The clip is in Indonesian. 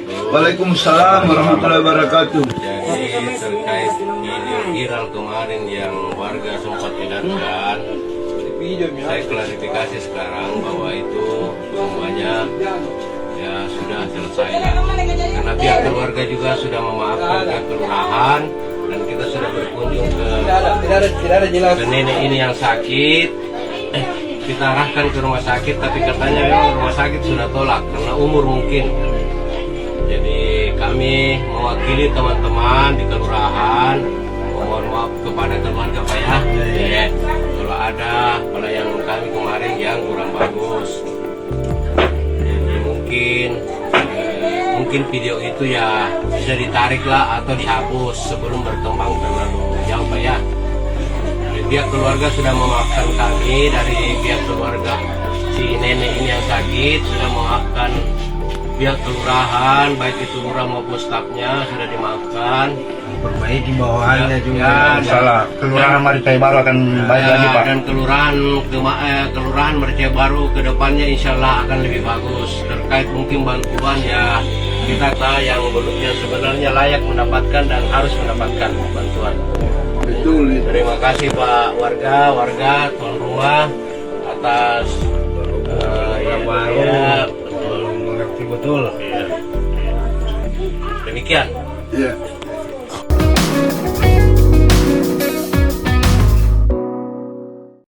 Waalaikumsalam warahmatullahi wabarakatuh. Jadi terkait video viral kemarin yang warga sempat edarkan, saya klarifikasi sekarang bahwa itu semuanya ya sudah selesai karena pihak keluarga juga sudah memaafkan pihak kelurahan dan kita sudah berkunjung ke nenek ini yang sakit. Kita arahkan ke rumah sakit tapi katanya memang rumah sakit sudah tolak karena umur mungkin. Jadi kami mewakili teman-teman di kelurahan mohon maaf kepada keluarga Pak ya. Kalau ada pelayanan kami kemarin yang kurang bagus. Jadi mungkin video itu ya bisa ditarik lah atau dihapus sebelum berkembang terlalu jauh Pak ya. Pihak keluarga sudah memaafkan kami, dari pihak keluarga si nenek ini yang sakit sudah memaafkan pihak kelurahan, baik itu lurah maupun stafnya sudah dimaafkan. Perbaiki bawahannya juga. Ya, Salah. Kelurahan Maricai Baru akan baik lagi Pak. Dan kelurahan Maricai Baru ke depannya insya Allah akan lebih bagus. Terkait mungkin bantuan ya kita yang sebenarnya layak mendapatkan dan harus mendapatkan bantuan. Betul. Terima kasih Pak warga tuan rumah atas Mengerti betul. demikian. Ya.